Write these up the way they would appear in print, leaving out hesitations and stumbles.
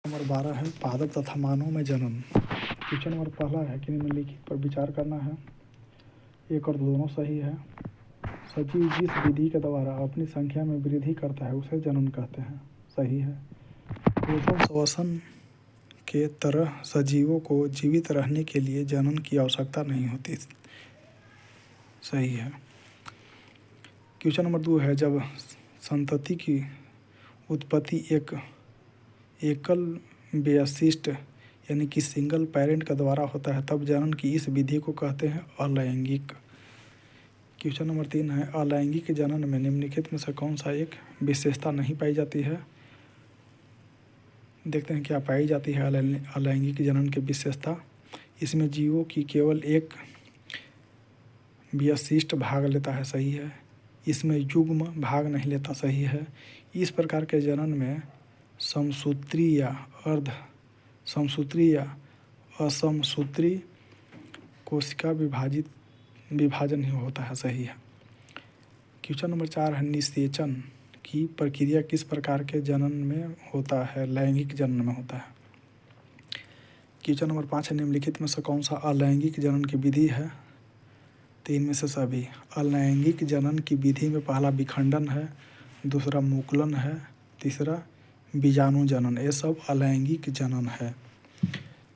Number 12 है पादप तथा मानव में जनन। क्वेश्चन नंबर पहला है कि निम्नलिखित पर विचार करना है। एक और दोनों सही है। सजीव जिस विधि के द्वारा अपनी संख्या में वृद्धि करता है उसे जनन कहते हैं। सही है। पोषण श्वसन के तरह सजीवों को जीवित रहने के लिए जनन की आवश्यकता नहीं होती। सही है। क्वेश्चन नंबर 2 है जब संतति की उत्पत्ति एक एकल व्यवशिष्ट यानी कि सिंगल पेरेंट का द्वारा होता है तब जनन की इस विधि को कहते हैं अलैंगिक। क्वेश्चन नंबर 3 है अलैंगिक जनन में निम्नलिखित में से कौन सा एक विशेषता नहीं पाई जाती है। देखते हैं क्या पाई जाती है अलैंगिक जनन की विशेषता। इसमें जीवों की केवल एक व्यवशिष्ट भाग लेता है। सही है। इसमें युग्म भाग नहीं लेता। सही है। इस प्रकार के जनन में समसूत्री या अर्ध समसूत्री या असमसूत्री कोशिका विभाजन ही होता है। सही है। क्वेश्चन नंबर 4 है निषेचन की प्रक्रिया किस प्रकार के जनन में होता है। लैंगिक जनन में होता है। क्वेश्चन नंबर 5 है निम्नलिखित में से कौन सा अलैंगिक जनन की विधि है। तीन में से सभी। अलैंगिक जनन की विधि में पहला विखंडन है, दूसरा मुकुलन है, तीसरा बीजाणु जनन। ये सब अलैंगिक जनन है।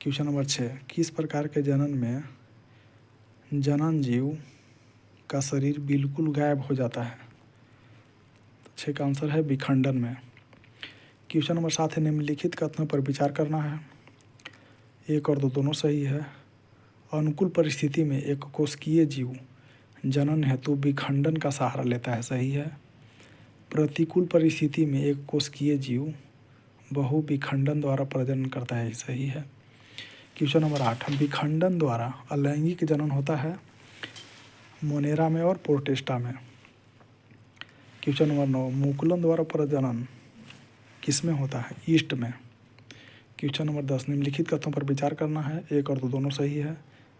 क्वेश्चन नंबर 6 किस प्रकार के जनन में जनन जीव का शरीर बिल्कुल गायब हो जाता है। तो 6 का आंसर है विखंडन में। क्वेश्चन नंबर 7 है निम्नलिखित कथनों पर विचार करना है। एक और दो दोनों सही है। अनुकूल परिस्थिति में एक कोशिकीय जीव जनन हेतु विखंडन का सहारा लेता है। सही है। प्रतिकूल परिस्थिति में एक कोशिकीय जीव बहु विखंडन द्वारा प्रजनन करता है। सही है। क्वेश्चन नंबर 8 विखंडन द्वारा अलैंगिक जनन होता है मोनेरा में और प्रोटिस्टा में। क्वेश्चन नंबर 9 मुकुलन द्वारा प्रजनन किस में होता है। ईस्ट में। क्वेश्चन नंबर 10 निम्नलिखित कथनों पर विचार करना है। एक और दो दोनों सही है।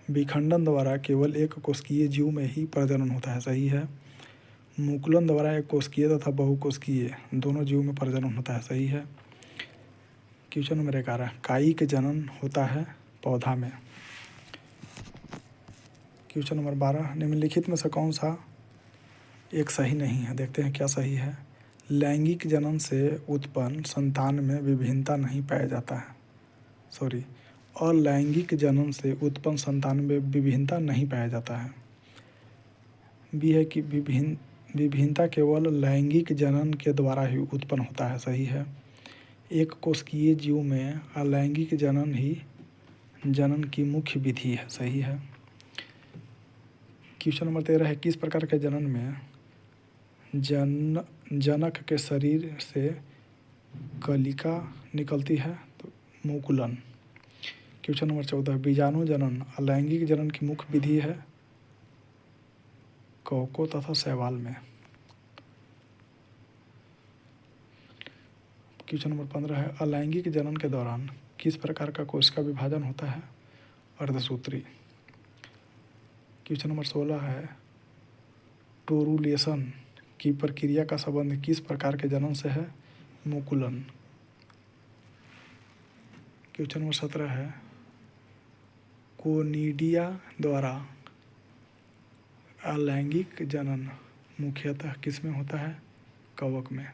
विखंडन द्वारा केवल एक कोशिकीय जीव में ही प्रजनन होता है। सही है। मुकुलन द्वारा एक कोशिकीय तथा बहुकोशिकीय दोनों जीव में प्रजनन होता है। सही है। क्वेश्चन नंबर 11 कायिक जनन होता है पौधा में। क्वेश्चन नंबर 12 निम्नलिखित में से कौन सा एक सही नहीं है। देखते हैं क्या सही है। लैंगिक जनन से उत्पन्न संतान में विभिन्नता नहीं पाया जाता है। अलैंगिक जनन से उत्पन्न संतान में विभिन्नता नहीं पाया जाता है। बी है कि विभिन्नता केवल लैंगिक जनन के द्वारा ही उत्पन्न होता है। सही है। एक कोशिकीय जीव में अलैंगिक जनन ही जनन की मुख्य विधि है। सही है। क्वेश्चन नंबर 13 है किस प्रकार के जनन में जनक के शरीर से कलिका निकलती है। तो मुकुलन। क्वेश्चन नंबर 14 बीजाणु जनन अलैंगिक जनन की मुख्य विधि है कौको तथा शैवाल में। क्वेश्चन नंबर 15 है अलैंगिक जनन के दौरान किस प्रकार का कोशिका विभाजन होता है। अर्धसूत्री। क्वेश्चन नंबर 16 है टोरुलेशन की प्रक्रिया का संबंध किस प्रकार के जनन से है। मुकुलन। क्वेश्चन नंबर 17 है कोनिडिया द्वारा अलैंगिक जनन मुख्यतः किस में होता है। कवक में।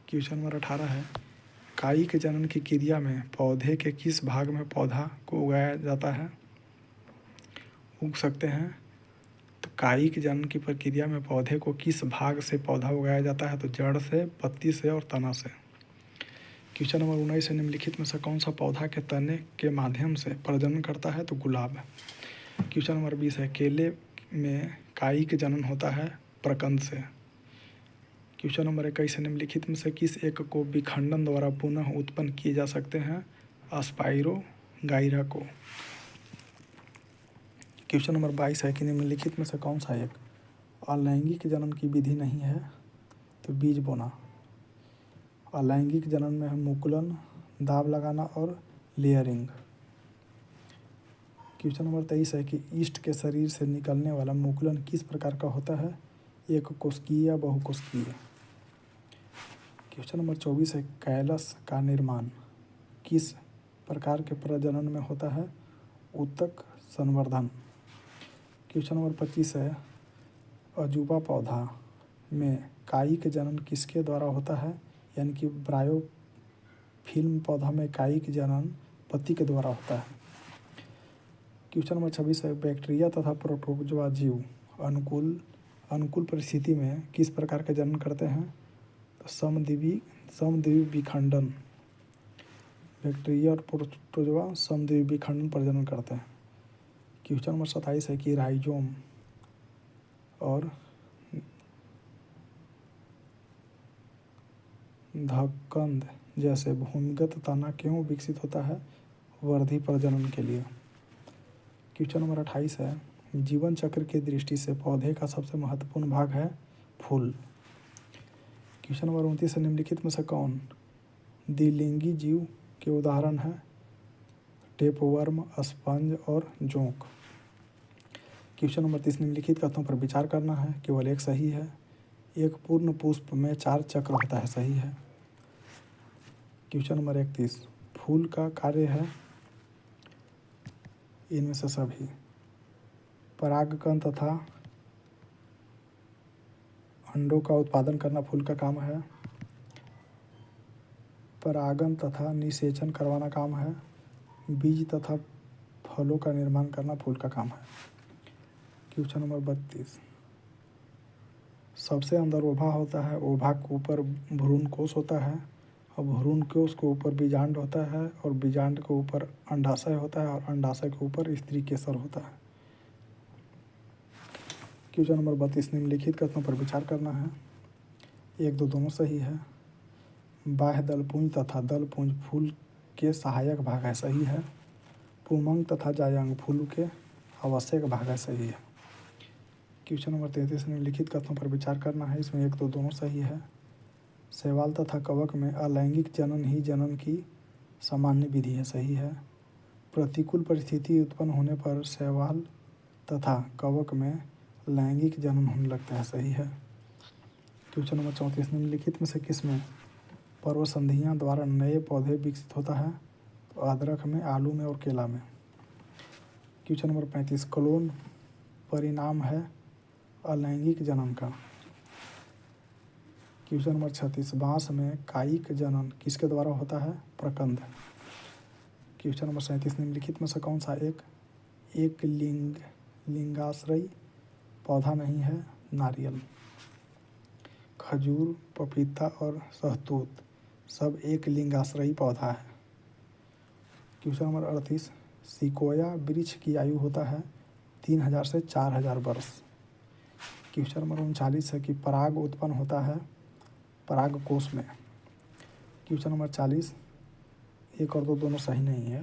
क्वेश्चन नंबर 18 है कायिक जनन की क्रिया में पौधे के किस भाग में पौधा को उगाया जाता है। उग सकते हैं। तो कायिक जनन की प्रक्रिया में पौधे को किस भाग से पौधा उगाया जाता है। तो जड़ से, पत्ती से और तना से। क्वेश्चन नंबर 19 है निम्नलिखित में से कौन सा पौधा के तने के माध्यम से प्रजनन करता है। तो गुलाब। क्वेश्चन नंबर 20 है केले में कायिक जनन होता है प्रकंद से। क्वेश्चन नंबर 21 है निम्नलिखित में से किस एक को विखंडन द्वारा पुनः उत्पन्न किए जा सकते हैं। स्पाइरो गाइरा को। क्वेश्चन नंबर 22 है कि निम्नलिखित में से कौन सा एक अलैंगिक जनन की विधि नहीं है। तो बीज बोना। अलैंगिक जनन में है मुकुलन, दाब लगाना और लेयरिंग। क्वेश्चन नंबर 23 है कि ईस्ट के शरीर से निकलने वाला मुकुलन किस प्रकार का होता है। एक कोशिकीय या बहुकोशिकीय। क्वेश्चन नंबर 24 है, कैलस का निर्माण किस प्रकार के प्रजनन में होता है? ऊतक संवर्धन। क्वेश्चन नंबर 25 है, अजूबा पौधा में कायिक जनन किसके द्वारा होता है? यानी कि ब्रायोफिल्म पौधा में कायिक जनन पत्ती के द्वारा होता है। क्वेश्चन नंबर 26 है, बैक्टीरिया तथा प्रोटोजोआ जीव अनुकूल परिस्थिति में किस प्रकार के जनन करते हैं? तो समद्विवीय विखंडन। बैक्टीरिया और प्रोटोजोआ समद्विवीय विखंडन प्रजनन करते हैं। क्वेश्चन नंबर 27 है कि राइजोम और धक्कंद जैसे भूमिगत तना क्यों विकसित होता है? वृद्धि प्रजनन के लिए। क्वेश्चन नंबर 28 है, जीवन चक्र की दृष्टि से पौधे का सबसे महत्वपूर्ण भाग है फूल। क्वेश्चन नंबर 29 है, निम्नलिखित में से कौन द्विलिंगी जीव के उदाहरण है? टेपवर्म, स्पंज और जोंक। क्वेश्चन नंबर 30, निम्नलिखित कथनों पर विचार करना है, केवल एक सही है। एक पूर्ण पुष्प में 4 चक्र होता है, सही है। क्वेश्चन नंबर 31, फूल का कार्य है इनमें से सभी। परागकण तथा अंडों का उत्पादन करना फूल का काम है। परागन तथा निषेचन करवाना काम है। बीज तथा फलों का निर्माण करना फूल का काम है। क्वेश्चन नंबर 32, सबसे अंदर ओभा होता है, ओभा के ऊपर भ्रूणकोश होता है और भ्रूणकोश के ऊपर बीजांड होता है और बीजांड के ऊपर अंडाशय होता है और अंडाशय के ऊपर स्त्री केसर होता है। क्वेश्चन नंबर 32, निम्नलिखित कथनों पर विचार करना है। 1, 2 दोनों सही है। बाह्य दलपुंज तथा दलपुंज फूल के सहायक भाग है, सही है। पुंमंग तथा जायंग फूल के आवश्यक भाग है, सही है। क्वेश्चन नंबर 33, निम्नलिखित कथनों पर विचार करना है। इसमें 1, 2 दोनों सही है। शैवाल तथा कवक में अलैंगिक जनन ही जनन की सामान्य विधि है, सही है। प्रतिकूल परिस्थिति उत्पन्न होने पर शैवाल तथा कवक में लैंगिक जनन होने लगता है, सही है। क्वेश्चन नंबर 34, निम्नलिखित में से किसमें पर्वसंधियां द्वारा नए पौधे विकसित होता है? तो अदरक में, आलू में और केला में। क्वेश्चन नंबर 35, क्लोन परिणाम है अलैंगिक जनन का। क्वेश्चन नंबर 36, बांस में कायिक जनन किसके द्वारा होता है? प्रकंद। क्वेश्चन नंबर 37, निम्नलिखित में से कौन सा एक लिंगाश्रयी पौधा नहीं है? नारियल। खजूर, पपीता और शहतूत सब एक लिंगाश्रयी पौधा है। क्वेश्चन नंबर 38, सिकोया वृक्ष की आयु होता है 3000 से 4000 वर्ष। क्वेश्चन नंबर 39 है कि पराग उत्पन्न होता है परागकोश में। क्वेश्चन नंबर 40, 1 और 2 दोनों सही नहीं है।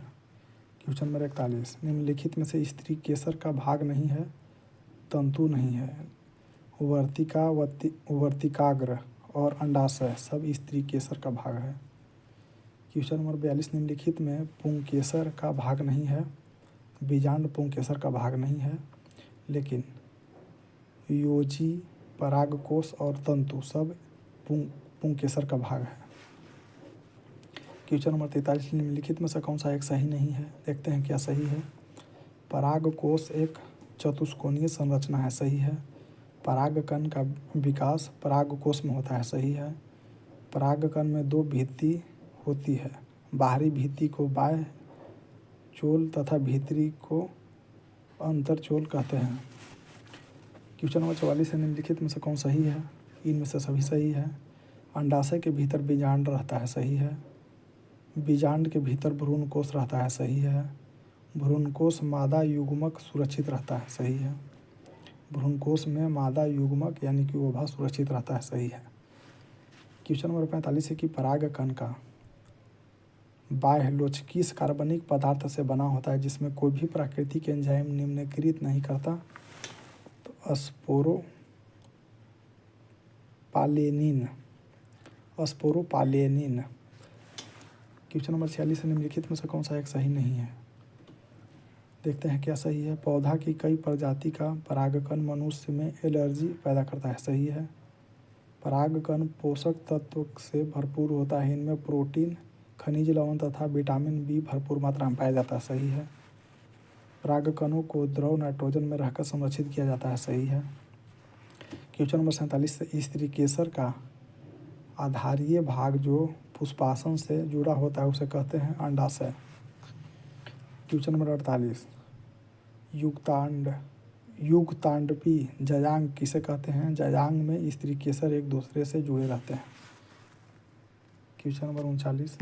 क्वेश्चन नंबर 41, निम्नलिखित में से स्त्री केसर का भाग नहीं है? तंतु नहीं है। वर्तिकाग्र और अंडाशय सब स्त्री केसर का भाग है। क्वेश्चन नंबर 42, निम्नलिखित में पुंकेसर का भाग नहीं है? बीजांड पुंकेसर का भाग नहीं है, लेकिन योजी, परागकोश और तंतु सब पुंकेसर का भाग है। क्वेश्चन नंबर 43, निम्नलिखित में से कौन सा एक सही नहीं है? देखते हैं क्या सही है। परागकोश एक चतुष्कोणीय संरचना है, सही है। परागकण का विकास परागकोश में होता है, सही है। परागकण में 2 भित्ति होती है, बाहरी भित्ति को बाह्य चोल तथा भीतरी को अंतरचोल कहते हैं। क्वेश्चन नंबर 44 है, निम्नलिखित में से कौन सही है? इनमें से सभी सही है। अंडाशय के भीतर बीजांड रहता है, सही है। बीजांड के भीतर भ्रूणकोश रहता है, सही है। भ्रूणकोश मादा युग्मक सुरक्षित रहता है, सही है। भ्रूणकोश में मादा युग्मक यानी कि ओभा सुरक्षित रहता है, सही है। क्वेश्चन नंबर 45 है कि परागकण का बाह्य लोच किस कार्बनिक पदार्थ से बना होता है जिसमें कोई भी प्राकृतिक एंजाइम निम्नकृत नहीं करता? तो स्पोरोपालेनिन। क्वेश्चन नंबर 46 है, निम्नलिखित में से कौन सा एक सही नहीं है? देखते हैं क्या सही है। पौधा की कई प्रजाति का परागकण मनुष्य में एलर्जी पैदा करता है, सही है। परागकण पोषक तत्व से भरपूर होता है। इनमें प्रोटीन, खनिज लवण तथा विटामिन बी भरपूर मात्रा में पाया जाता है। सही है। परागकणों को द्रव नाइट्रोजन में रहकर संरक्षित किया जाता है। सही है। क्वेश्चन नंबर 47 स्त्री केसर का आधारीय भाग जो पुष्पासन से जुड़ा होता है उसे कहते हैं अंडाशय। क्वेश्चन नंबर 48 युगतांडपी जयांग किसे कहते हैं? जयांग में स्त्री केसर एक दूसरे से जुड़े रहते हैं। क्वेश्चन नंबर 49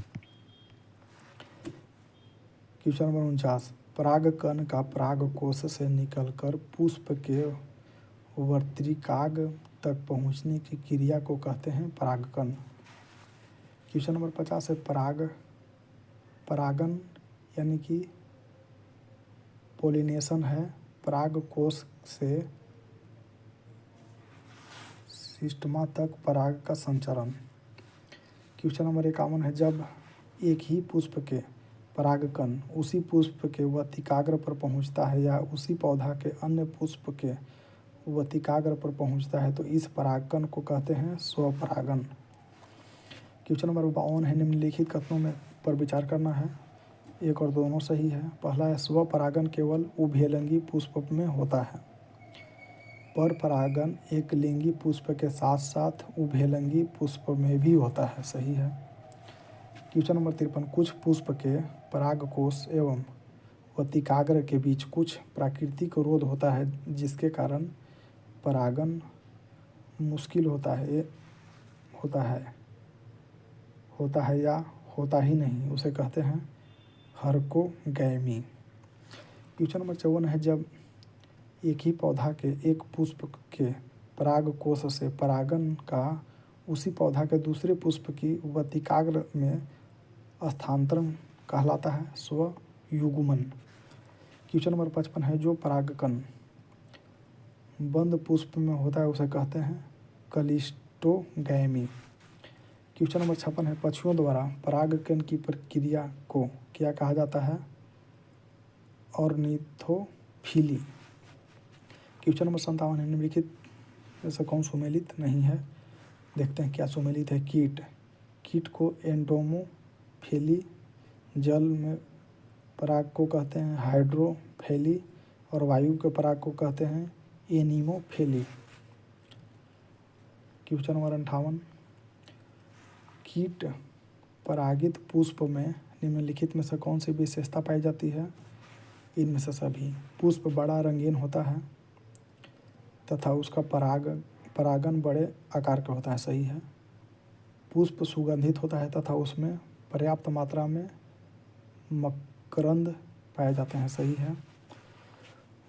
परागकण का परागकोश से निकलकर पुष्प के वर्तिकाग्र तक पहुंचने की क्रिया को कहते हैं परागकण। क्वेश्चन नंबर 50 है परागन यानी कि पोलिनेशन है परागकोश से सिस्टमा तक पराग का संचरण। क्वेश्चन नंबर 51 है जब एक ही पुष्प के परागकण उसी पुष्प के वर्तिकाग्र पर पहुंचता है या उसी पौधा के अन्य पुष्प के वर्तिकाग्र पर पहुंचता है तो इस परागकण को कहते हैं स्वपरागन। क्वेश्चन नंबर 52 है निम्नलिखित कथनों में पर विचार करना है। एक और दोनों सही है। पहला है स्वपरागन केवल उभयलिंगी पुष्प में होता है। पर परागन एक लिंगी पुष्प के साथ साथ उभयलिंगी पुष्प में भी होता है। सही है। क्वेश्चन नंबर 53 कुछ पुष्प के परागकोश एवं वर्तिकाग्र के बीच कुछ प्राकृतिक रोध होता है जिसके कारण परागन मुश्किल होता है या होता ही नहीं, उसे कहते हैं हरकोगैमी। क्वेश्चन नंबर 54 है जब एक ही पौधा के एक पुष्प के परागकोश से परागन का उसी पौधा के दूसरे पुष्प की वर्तिकाग्र में स्थानांतरण कहलाता है स्वयुग्मन। क्वेश्चन नंबर 55 है जो परागकण बंद पुष्प में होता है उसे कहते हैं कलिस्टोगैमी। क्वेश्चन नंबर 56 है पक्षियों द्वारा परागकण की प्रक्रिया को क्या कहा जाता है? ऑर्निथोफिली। क्वेश्चन नंबर 57 है निम्नलिखित जैसे कौन सुमेलित नहीं है? देखते हैं क्या सुमेलित है। कीट को एंडोमोफिली, जल में पराग को कहते हैं हाइड्रोफिली और वायु के पराग को कहते हैं एनीमोफिली। क्वेश्चन नंबर 58 कीट परागित पुष्प में निम्नलिखित में से कौन सी विशेषता पाई जाती है? इनमें से सभी। पुष्प बड़ा रंगीन होता है तथा उसका परागन बड़े आकार का होता है। सही है। पुष्प सुगंधित होता है तथा उसमें पर्याप्त मात्रा में मकरंद पाए जाते हैं। सही है।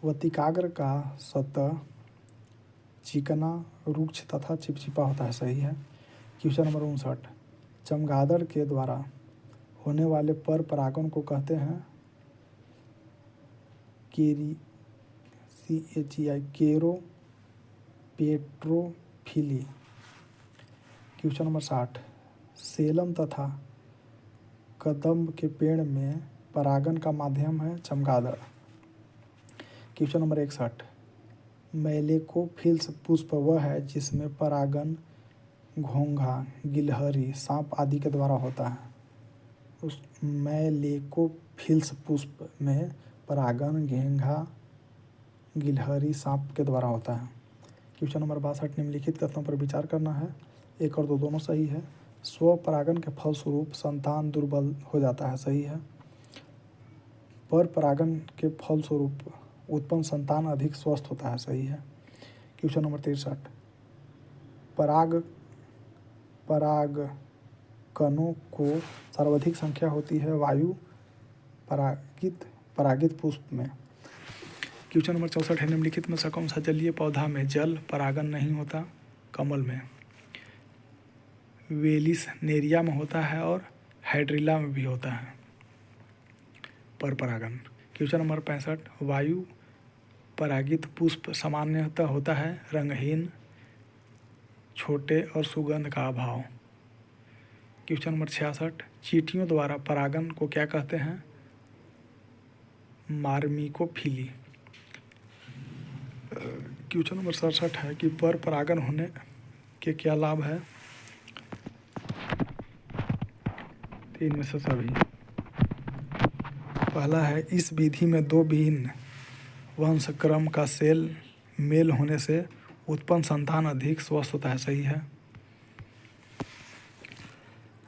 वर्तिकाग्र का सतह चिकना, रुक्ष तथा चिपचिपा होता है। सही है। क्वेश्चन नंबर 59 चमगादड़ के द्वारा होने वाले पर परागन को कहते हैं केरोपेट्रोफिली। क्वेश्चन नंबर 60 सेलम तथा कदम्ब के पेड़ में परागन का माध्यम है चमगादड़। क्वेश्चन नंबर 61 मैलेकोफिल्स पुष्प वह है जिसमें परागन घोंघा, गिलहरी, सांप आदि के द्वारा होता है। उस मैलेकोफिल्स पुष्प में परागन घोंघा, गिलहरी, सांप के द्वारा होता है। क्वेश्चन नंबर 62 निम्नलिखित कथनों पर विचार करना है। एक और दो दोनों सही है। स्वपरागन के फलस्वरूप संतान दुर्बल हो जाता है। सही है। पर परागन के फलस्वरूप उत्पन्न संतान अधिक स्वस्थ होता है। सही है। क्वेश्चन नंबर 63 परागकणों को सर्वाधिक संख्या होती है वायु परागित पुष्प में। क्वेश्चन नंबर 64 है निम्नलिखित में से कौन सा जलीय पौधा में जल परागन नहीं होता? कमल में। वेलिसनेरिया में होता है और हाइड्रिला में भी होता है पर परागन। क्वेश्चन नंबर 65 वायु परागित पुष्प सामान्यतः होता है रंगहीन, छोटे और सुगंध का अभाव। क्वेश्चन नंबर 66 चींटियों द्वारा परागन को क्या कहते हैं? मार्मिकोफिली। क्वेश्चन नंबर 67 है कि पर परागन होने के क्या लाभ है? तीन में से सभी। पहला है, इस विधि में दो भिन्न वंशक्रम का सेल मेल होने से उत्पन्न संतान अधिक स्वस्थ होता है। सही है।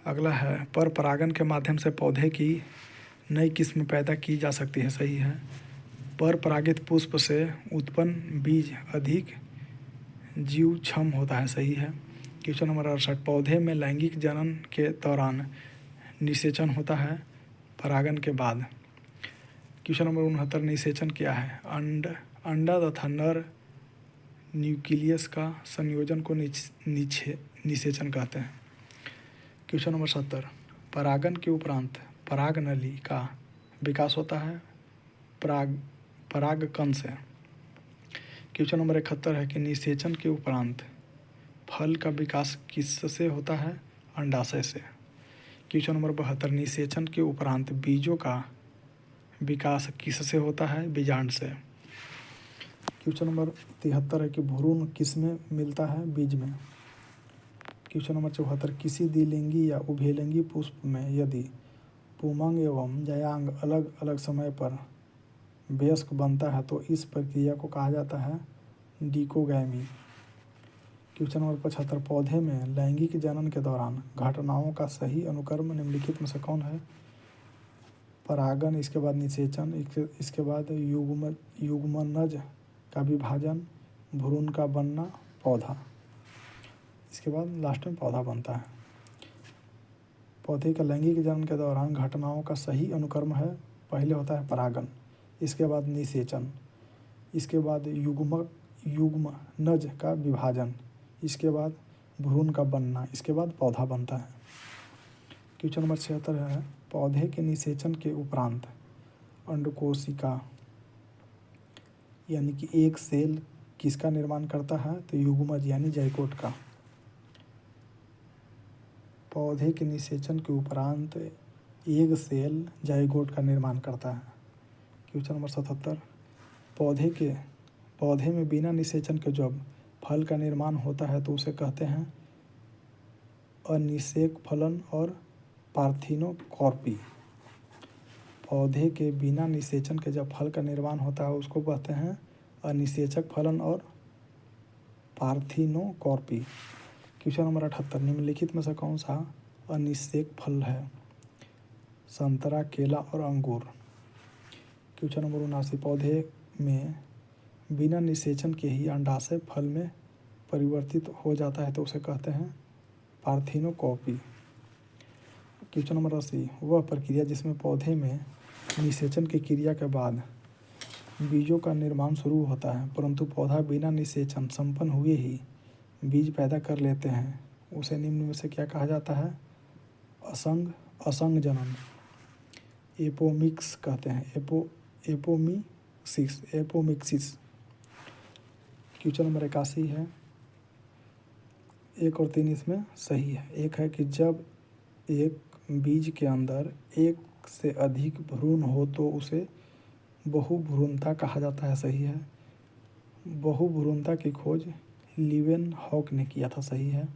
अगला है, पर परागण के माध्यम से पौधे की नई किस्म पैदा की जा सकती है। सही है। पर परागित पुष्प से उत्पन्न बीज अधिक जीवक्षम होता है। सही है। क्वेश्चन नंबर 68, पौधे में लैंगिक जनन के दौरान निषेचन होता है परागण के बाद। क्वेश्चन नंबर 69, निषेचन क्या है? अंडा तथा नर न्यूक्लियस का संयोजन को निषेचन कहते हैं। क्वेश्चन नंबर 70, परागण के उपरांत परागनली का विकास होता है परागकण से। क्वेश्चन नंबर 71 है कि निषेचन के उपरांत फल का विकास किससे होता है? अंडाशय से। क्वेश्चन नंबर 72, निषेचन के उपरांत बीजों का विकास किससे होता है? बीजांड से। क्वेश्चन नंबर 73 है कि भ्रूण किसमें मिलता है? बीज में। क्वेश्चन नंबर 74, किसी द्विलिंगी या उभयलिंगी पुष्प में यदि पुंमंग एवं जायांग अलग अलग समय पर वयस्क बनता है तो इस प्रक्रिया को कहा जाता है डिकोगैमी। क्वेश्चन नंबर 75, पौधे में लैंगिक जनन के दौरान घटनाओं का सही अनुक्रम निम्नलिखित में से कौन है? परागण, इसके बाद निषेचन, इसके बाद युग्मनज का विभाजन, भ्रूण का बनना, पौधा, इसके बाद लास्ट में पौधा बनता है। पौधे का लैंगिक जनन के दौरान घटनाओं का सही अनुक्रम है, पहले होता है परागण, इसके बाद निषेचन, इसके बाद युग्मनज का विभाजन, इसके बाद भ्रूण का बनना, इसके बाद पौधा बनता है। क्वेश्चन नंबर 76 है, पौधे के निषेचन के उपरांत अंडकोशिका यानी कि एक सेल किसका निर्माण करता है? तो युग्मज यानी जाइगोट का। पौधे के निषेचन के उपरांत एक सेल जाइगोट का निर्माण करता है। क्वेश्चन नंबर 77, पौधे में बिना निषेचन के जब फल का निर्माण होता है तो उसे कहते हैं अनिषेक फलन और पार्थिनोकॉर्पी। पौधे के बिना निषेचन के जब फल का निर्माण होता है उसको कहते हैं अनिषेचक फलन और पार्थिनोकॉर्पी। क्वेश्चन नंबर 78, निम्नलिखित में से कौन सा अनिषेक फल है? संतरा, केला और अंगूर। क्वेश्चन नंबर 79, पौधे में बिना निषेचन के ही अंडाशय फल में परिवर्तित हो जाता है तो उसे कहते हैं पार्थिनोकॉर्पी। क्वेश्चन नंबर 80, वह प्रक्रिया जिसमें पौधे में निषेचन की क्रिया के बाद बीजों का निर्माण शुरू होता है परंतु पौधा बिना निषेचन संपन्न हुए ही बीज पैदा कर लेते हैं, उसे निम्न में से क्या कहा जाता है? असंग जनन, एपोमिक्स कहते हैं, एपोमिक्सिस। क्वेश्चन नंबर 81 है, 1 और 3 इसमें सही है। एक है कि जब एक बीज के अंदर एक से अधिक भ्रूण हो तो उसे बहुभ्रूणता कहा जाता है। सही है। बहुभ्रूणता की खोज लीवेनहॉक ने किया था। सही है।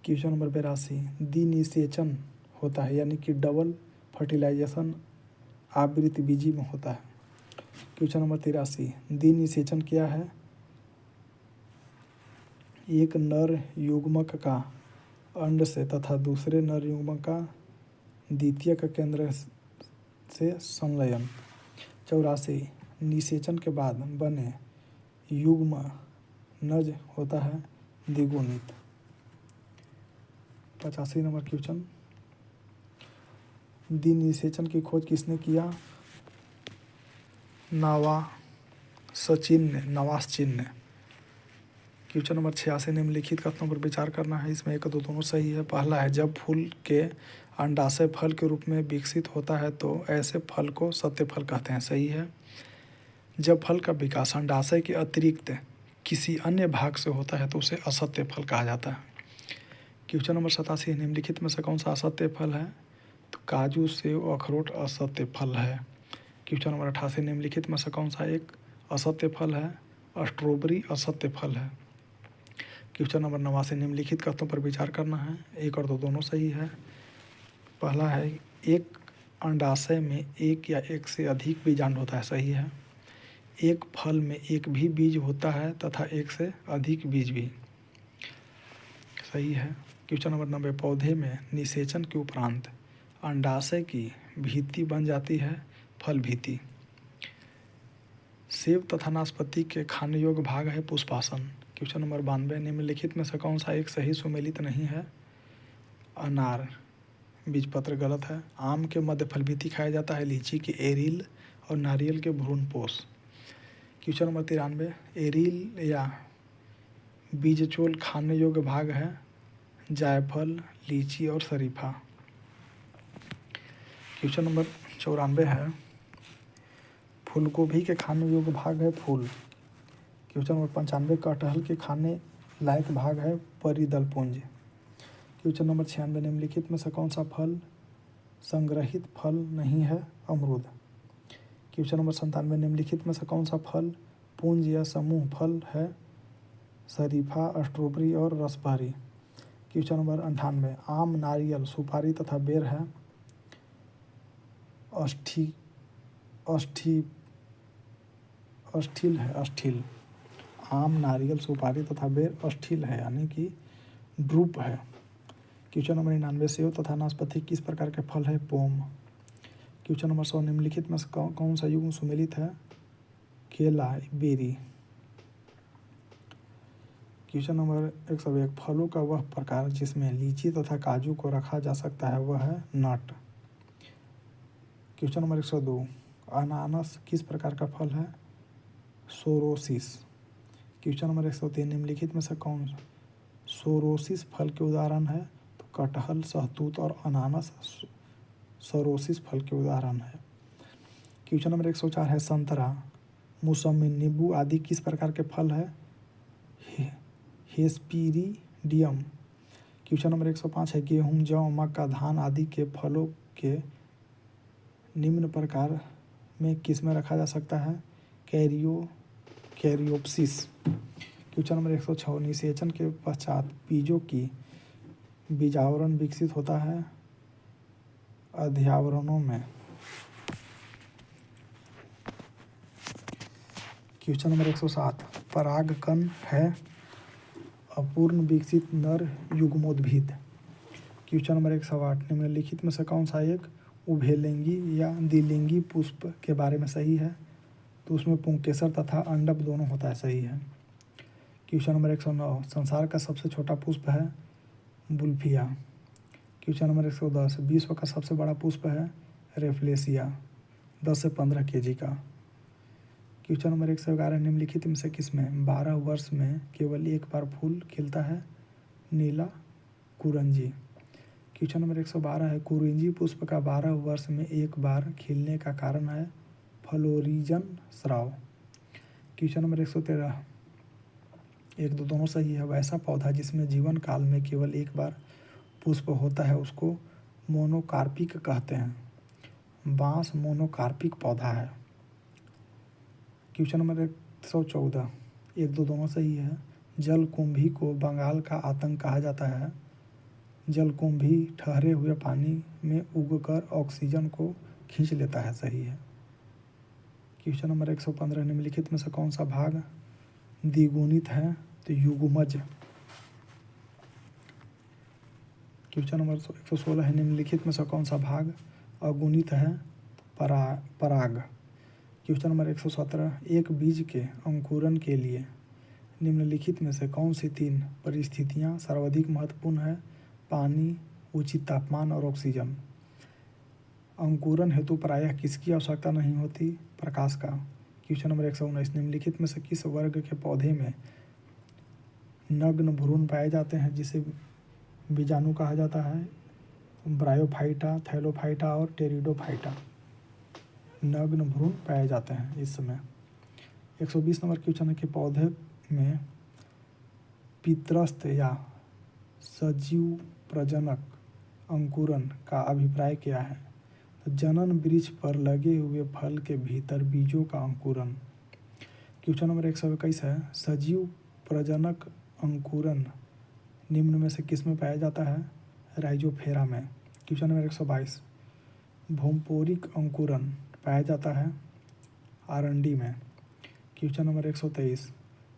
क्वेश्चन नंबर 82, द्विनिषेचन होता है यानी कि डबल फर्टिलाइजेशन आवृत्ति बीजी में होता है। क्वेश्चन नंबर 83, द्विनिषेचन क्या है? एक नर युग्मक का अंड से तथा दूसरे नर युग्मक का द्वितीयक केंद्र से संलयन। 84, निषेचन के बाद बने युग्मनज होता है द्विगुणित। 85 नंबर क्वेश्चन, द्विनिषेचन की खोज किसने किया? नवासचिन ने। क्वेश्चन नंबर 86, निम्नलिखित कथनों पर विचार करना है, इसमें एक दो दोनों सही है। पहला है, जब फूल के अंडाशय फल के रूप में विकसित होता है तो ऐसे फल को सत्य फल कहते हैं। सही है। जब फल का विकास अंडाशय के अतिरिक्त किसी अन्य भाग से होता है तो उसे असत्य फल कहा जाता है। क्वेश्चन नंबर 87, निम्नलिखित में से कौन सा असत्य फल है? तो काजू, सेब, अखरोट असत्य फल है। क्वेश्चन नंबर 88, निम्नलिखित में से कौन सा एक असत्य फल है? स्ट्रॉबेरी असत्य फल है। क्वेश्चन नंबर 89 निम्नलिखित कथनों पर विचार करना है। एक और दो दोनों सही है। पहला है एक अंडाशय में एक या एक से अधिक बीजांड होता है, सही है। एक फल में एक भी बीज होता है तथा एक से अधिक बीज भी, सही है। क्वेश्चन नंबर 90 पौधे में निषेचन के उपरांत अंडाशय की भित्ति बन जाती है, फल भित्ति। सेब तथा नाशपाती के खाने योग्य भाग है पुष्पासन। क्वेश्चन नंबर 92 निम्नलिखित में से कौन सा एक सही सुमेलित नहीं है। अनार बीजपत्र गलत है। आम के मध्य फल भित्ति खाया जाता है, लीची के एरिल और नारियल के भ्रूणपोष। क्वेश्चन नंबर 93 एरिल या बीजचोल खाने योग्य भाग है जायफल, लीची और शरीफा। क्वेश्चन नंबर 94 है फूलगोभी के खाने योग्य भाग है फूल। क्वेश्चन नंबर 95 कटहल के खाने लायक भाग है परिदलपुंज। क्वेश्चन नंबर 96 निम्नलिखित में से कौन सा फल संग्रहित फल नहीं है, अमरूद। क्वेश्चन नंबर 97 निम्नलिखित में से कौन सा फल पुंज या समूह फल है, शरीफा, स्ट्रॉबेरी और रसभरी। क्वेश्चन नंबर 98 आम, नारियल, सुपारी तथा बेर है अस्ठिल है, अस्ठिल। आम, नारियल, सुपारी तथा बेर अस्ठिल है, यानी कि ड्रूप है। क्वेश्चन नंबर 99 सेब तथा नाशपाती किस प्रकार के फल है, पोम। क्वेश्चन नंबर 100 निम्नलिखित में कौन सा युग्म सुमेलित है, केला, बेरी। क्वेश्चन नंबर 101 फलों का वह प्रकार जिसमें लीची तथा काजू को रखा जा सकता है वह है नट। क्वेश्चन नंबर 102 अनानास किस प्रकार का फल है, सोरोसिस। क्वेश्चन नंबर 103 निम्नलिखित में से कौन सोरोसिस फल के उदाहरण है, तो कटहल, सहतूत और अनानास सोरोसिस फल के उदाहरण है। क्वेश्चन नंबर 104 है संतरा, मौसमी, नींबू आदि किस प्रकार के फल है, हेस्पीरिडियम। क्वेश्चन नंबर 105 है गेहूं, जौ, मक्का, धान आदि के फलों के निम्न प्रकार में किस में रखा जा सकता है, कैरियोप्सिस। क्वेश्चन नंबर 106 निषेचन के पश्चात बीजों की बीजावरण विकसित होता है, अध्यावरणों में। क्वेश्चन नंबर 107 परागकण है अपूर्ण विकसित नर युग्मोद्भिद। क्वेश्चन नंबर 108 निम्नलिखित में से कौन सा एक उभयलिंगी या द्विलिंगी पुष्प के बारे में सही है, तो उसमें पुंकेसर तथा अंडप दोनों होता है, सही है। क्वेश्चन नंबर 109 संसार का सबसे छोटा पुष्प है बुल्फिया। क्वेश्चन नंबर 110 विश्व का सबसे बड़ा पुष्प है रेफ्लेसिया, 10 से 15 kg का। क्वेश्चन नंबर 111 निम्नलिखित में से किसमें 12 वर्ष में केवल एक बार फूल खिलता है, नीला कुरंजी। क्वेश्चन नंबर 112 है कुरिंजी पुष्प का 12 वर्ष में एक बार खिलने का कारण है फ्लोरिजन स्राव। क्वेश्चन नंबर 113 एक दो दोनों सही है। वैसा पौधा जिसमें जीवन काल में केवल एक बार पुष्प होता है उसको मोनोकार्पिक कहते हैं। बांस मोनोकार्पिक पौधा है। क्वेश्चन नंबर 114 एक दो दोनों सही है। जलकुंभी को बंगाल का आतंक कहा जाता है। जलकुंभी ठहरे हुए पानी में उगकर ऑक्सीजन को खींच लेता है, सही है। क्वेश्चन नंबर 115 निम्नलिखित में से कौन सा भाग द्विगुणित है, तो युग्मज। क्वेश्चन नंबर 116 है निम्नलिखित में से कौन सा भाग अगुणित है, पराग। क्वेश्चन नंबर 117 एक बीज के अंकुरण के लिए निम्नलिखित में से कौन सी 3 परिस्थितियां सर्वाधिक महत्वपूर्ण है, पानी, उचित तापमान और ऑक्सीजन। अंकुरण हेतु प्रायः किसकी आवश्यकता नहीं होती, प्रकाश का। क्वेश्चन नंबर 119 निम्नलिखित में से किस वर्ग के पौधे में नग्न भ्रूण पाए जाते हैं जिसे बीजाणु कहा जाता है, ब्रायोफाइटा, थैलोफाइटा और टेरिडोफाइटा। नग्न भ्रूण पाए जाते हैं इस समय। 120 नंबर क्वेश्चन है कि पौधे में पितरस्थ या सजीव प्रजनक अंकुरण का अभिप्राय क्या है, तो जनन वृक्ष पर लगे हुए फल के भीतर बीजों का अंकुरण। क्वेश्चन नंबर 121 है सजीव प्रजनक अंकुरन निम्न में से किस में पाया जाता है? राइजोफेरा में। क्वेश्चन नंबर 122, भूमपोरिक अंकुरन पाया जाता है आरंडी में। क्वेश्चन नंबर 123,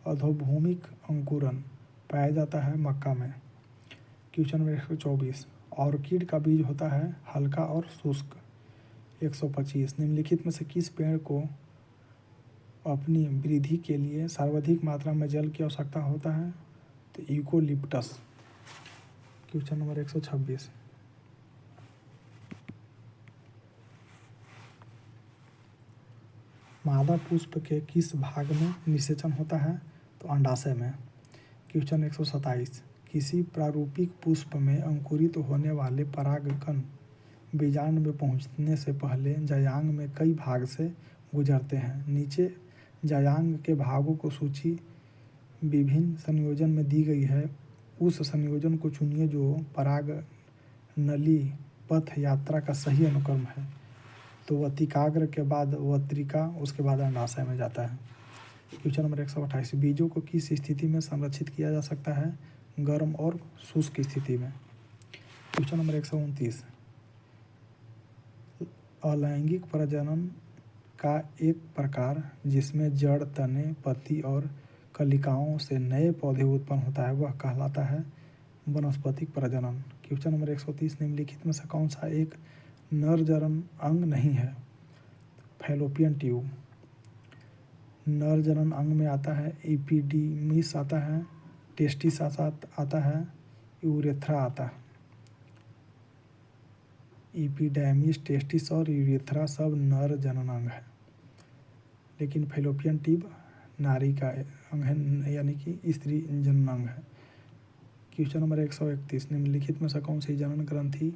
अधोभूमिक अंकुरन पाया जाता है मक्का में। क्वेश्चन नंबर 124, ऑर्किड का बीज होता है हल्का और शुष्क। 125, निम्नलिखित में से किस पेड़ को अपनी वृद्धि के लिए सर्वाधिक मात्रा में जल की आवश्यकता होता है? तो यूकोलिप्टस। क्वेश्चन नंबर 126, मादा पुष्प के किस भाग में निषेचन होता है? तो अंडाशय में। क्वेश्चन 127, किसी प्रारूपिक पुष्प में अंकुरित होने वाले परागकण बीजांड में पहुंचने से पहले जायांग में कई भाग से गुजरते हैं। नीचे जायांग के भागों को सूची विभिन्न संयोजन में दी गई है। उस संयोजन को चुनिए जो पराग नली पथ यात्रा का सही अनुक्रम है। तो वतिकाग्र के बाद वत्रिका, उसके बाद अंडाशय में जाता है। क्वेश्चन नंबर 128, बीजों को किस स्थिति में संरक्षित किया जा सकता है? गर्म और शुष्क स्थिति में। क्वेश्चन नंबर 129, अलैंगिक प्रजनन का एक प्रकार जिसमें जड़, तने, पत्ती और कलिकाओं से नए पौधे उत्पन्न होता है वह कहलाता है वनस्पतिक प्रजनन। क्वेश्चन नंबर 130, निम्नलिखित में से कौन सा एक नर जनन अंग नहीं है? Fallopian tube. नर जनन अंग में आता है एपिडिमिस आता है, टेस्टिस आता है, यूरेथ्रा आता है। एपिडेमिस, टेस्टिस और यूरेथ्रा सब नर जनन अंग है, लेकिन फैलोपियन ट्यूब नारी का अंग है, यानी कि स्त्री जनन अंग है। क्वेश्चन नंबर 131, निम्नलिखित में से कौन सी जनन ग्रंथि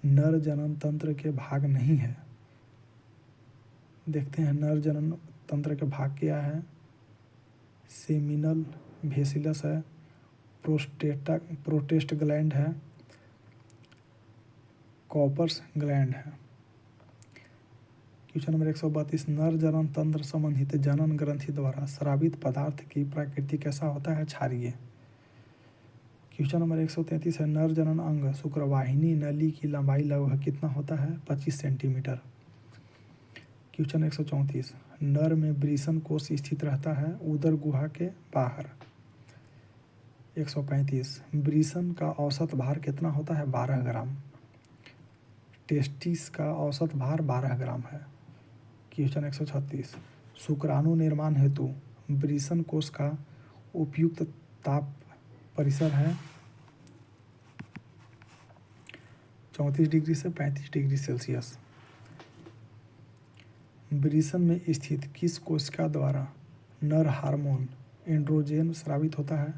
नर जनन तंत्र के भाग नहीं है? देखते हैं नर जनन तंत्र के भाग क्या है। सेमिनल वेसिलस है, प्रोस्टेट ग्लैंड है, कॉपर्स ग्लैंड है। क्वेश्चन नंबर 132, नर जनन तंत्र संबंधित जनन ग्रंथि द्वारा स्रावित पदार्थ की प्रकृति कैसा होता है? क्षारीय। क्वेश्चन नंबर 133 है, नर जनन अंग शुक्रवाहिनी नली की लंबाई लगभग कितना होता है? 25 सेंटीमीटर। क्वेश्चन 134, नर में वृषण कोष स्थित रहता है उदर गुहा के बाहर। 135, वृषण का औसत भार कितना होता है? 12 ग्राम। टेस्टिस का औसत भार 12 ग्राम है। क्वेश्चन 136, शुक्राणु निर्माण हेतु वृषण कोष का उपयुक्त ताप परिसर है 34 डिग्री से 35 डिग्री सेल्सियस। वृषण में स्थित किस कोशिका द्वारा नर हार्मोन एंड्रोजन स्रावित होता है?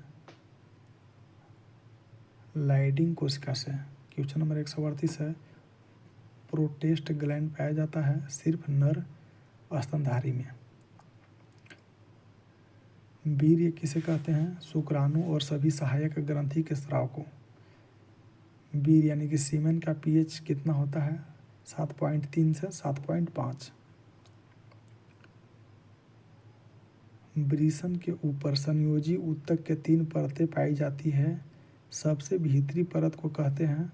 लाइडिंग कोशिका से। क्वेश्चन नंबर 138 है, प्रोस्टेट ग्लैंड पाया जाता है सिर्फ नर स्तनधारी में। वीर्य किसे कहते हैं? शुक्राणु और सभी सहायक ग्रंथि के स्राव को। वीर्य यानी कि सीमेन का पीएच कितना होता है? 7.3 से 7.5। वृषण के ऊपर संयोजी ऊतक के 3 परतें पाई जाती है। सबसे भीतरी परत को कहते हैं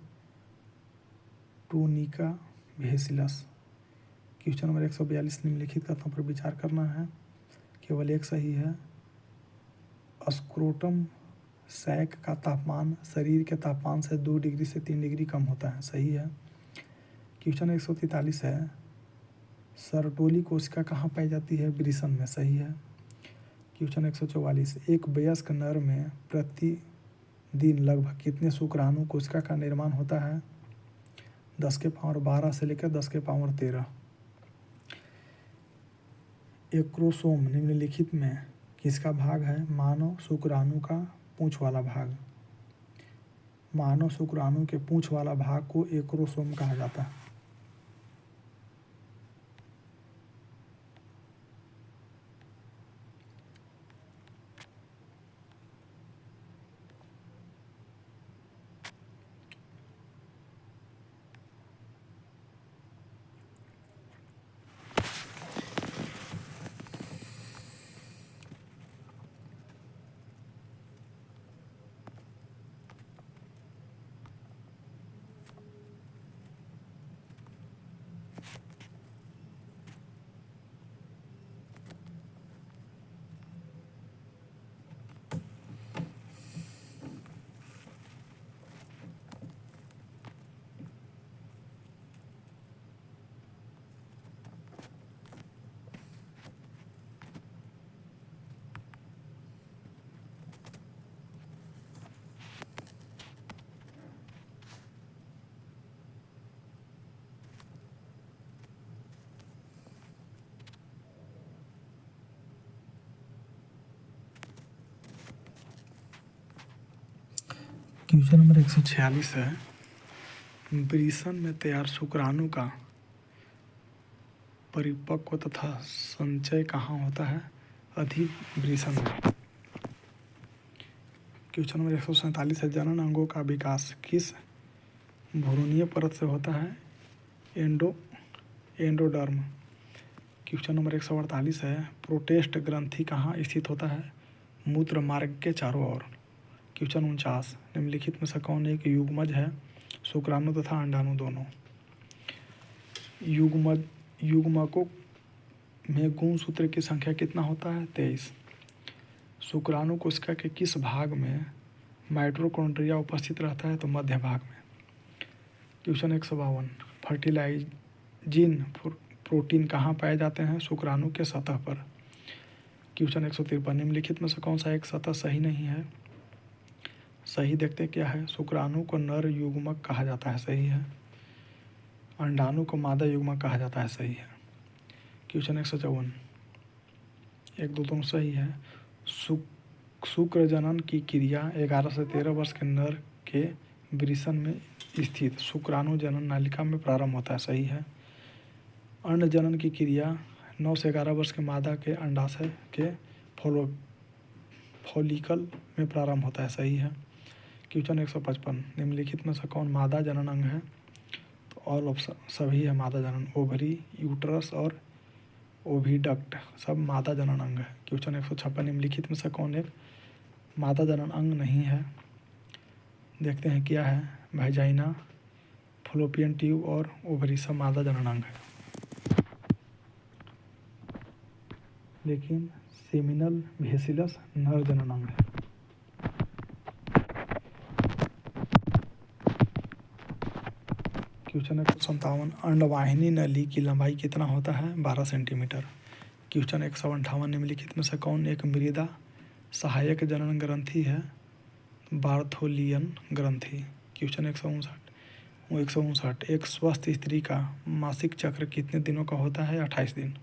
टूनिका वेसिलस। क्वेश्चन नंबर 142, निम्नलिखित कथनों पर विचार करना है, केवल एक सही है। स्क्रोटम सैक का तापमान शरीर के तापमान से 2 डिग्री से 3 डिग्री कम होता है, सही है। क्वेश्चन 143 है, सर्टोली कोशिका कहाँ पाई जाती है? वृषण में, सही है। क्वेश्चन 144, एक वयस्क नर में प्रतिदिन लगभग कितने शुक्राणु कोशिका का निर्माण होता है? 10 के पावर 12 से लेकर 10 के पावर 13। एक्रोसोम निम्नलिखित में किसका भाग है? मानव शुक्राणु का पूंछ वाला भाग। मानव शुक्राणु के पूंछ वाला भाग को एक्रोसोम कहा जाता है। क्वेश्चन नंबर 146 है, वृषण में तैयार शुक्राणु का परिपक्व तथा संचय कहाँ होता है? अधिवृषण में। क्वेश्चन नंबर 147 है, जनन अंगों का विकास किस भ्रूणीय परत से होता है? एंडोडर्म। क्वेश्चन नंबर 148 है, प्रोटेस्ट ग्रंथि कहाँ स्थित होता है? मूत्र मार्ग के चारों ओर। क्वेश्चन 49, निम्नलिखित में से कौन एक युग्मज है? शुक्राणु तथा अंडाणु दोनों। युग्मकों में गुणसूत्र की संख्या कितना होता है? 23। शुक्राणु कोशिका के किस भाग में माइटोकॉन्ड्रिया उपस्थित रहता है? तो मध्य भाग में। क्वेश्चन 152, फर्टिलाइजिंग प्रोटीन कहाँ पाए जाते हैं? शुक्राणु के सतह पर। क्वेश्चन 153, निम्नलिखित में से कौन सा एक सतह सही नहीं है? सही देखते क्या है? शुक्राणु को नर युग्मक कहा जाता है, सही है। अंडाणु को मादा युग्मक कहा जाता है, सही है। क्वेश्चन 154, 1, 2 दोनों सही है। शुक्र जनन की क्रिया 11 से 13 वर्ष के नर के वृषण में स्थित शुक्राणु जनन नालिका में प्रारंभ होता है, सही है। अंड जनन की क्रिया 9 से 11 वर्ष के मादा के अंडाशय के फॉलिकल में प्रारंभ होता है, सही है। क्वेश्चन 155, निम्नलिखित में से कौन मादा जनन अंग है? तो ऑल ऑप्शन सभी है मादा जनन। ओवरी, यूट्रस और ओविडक्ट सब मादा जनन अंग है। क्वेश्चन 156, निम्नलिखित में से कौन एक मादा जनन अंग नहीं है? देखते हैं क्या है। वैजाइना, फलोपियन ट्यूब और ओवरी सब मादा जनन अंग है, लेकिन सेमिनल वेसिलस नर जनन अंग है। क्वेश्चन 157, अंडवाहिनी नली की लंबाई कितना होता है? 12 सेंटीमीटर। क्वेश्चन 158, निम्नलिखित में से कौन एक मृदा सहायक जनन ग्रंथि है? बार्थोलियन ग्रंथि। क्वेश्चन 159, एक स्वस्थ स्त्री का मासिक चक्र कितने दिनों का होता है? 28 दिन।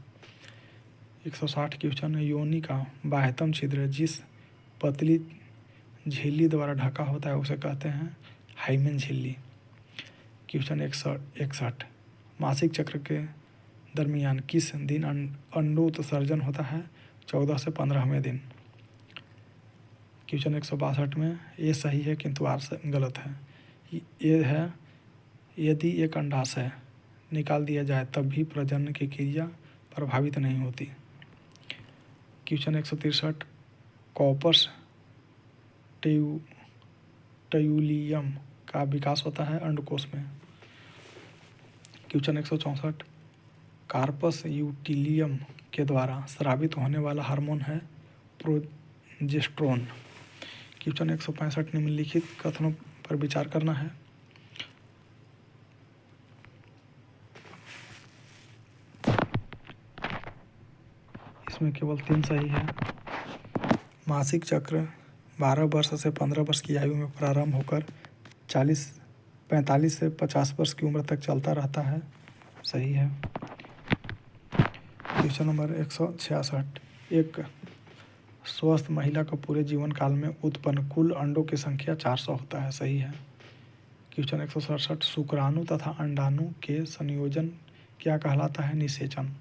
160 क्वेश्चन, योनि का बाह्यतम छिद्र जिस पतली झिल्ली द्वारा ढका होता है उसे कहते हैं हाइमेन झिल्ली। क्वेश्चन 161, मासिक चक्र के दरमियान किस दिन अंडोत्सर्जन होता है? 14 से 15वें दिन। क्वेश्चन 162 में ये सही है किंतु आर गलत है। ये है, यदि एक अंडाशय निकाल दिया जाए तब भी प्रजनन की क्रिया प्रभावित नहीं होती। क्वेश्चन 163, कॉर्पस टेयुलियम का विकास होता है अंडकोश में। क्वेश्चन 164, कार्पस यूटिलियम के द्वारा स्रावित होने वाला हार्मोन है प्रोजेस्टेरोन। क्वेश्चन 165, निम्नलिखित कथनों पर विचार करना है। इसमें केवल 3 सही है। मासिक चक्र 12 वर्ष से 15 वर्ष की आयु में प्रारंभ होकर 45 से 50 वर्ष की उम्र तक चलता रहता है, सही है। क्वेश्चन नंबर 166, एक स्वस्थ महिला का पूरे जीवन काल में उत्पन्न कुल अंडों की संख्या 400 होता है, सही है। क्वेश्चन 167, शुक्राणु तथा अंडाणु के संयोजन क्या कहलाता है? निषेचन।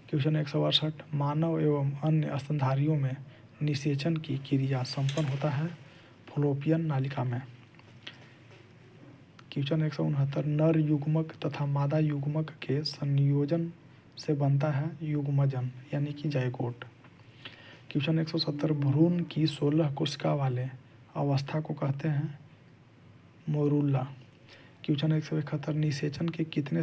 क्वेश्चन 168, मानव एवं अन्य स्तनधारियों में निषेचन की क्रिया संपन्न होता है फलोपियन नालिका में। क्वेश्चन 169, नर युग्मक तथा मादा युग्मक के संयोजन से बनता है युग्मजन यानी कि जायगोट। क्वेश्चन 170, भ्रूण की 16 कोशिका वाले अवस्था को कहते हैं मोरूला। क्वेश्चन 171, निषेचन के कितने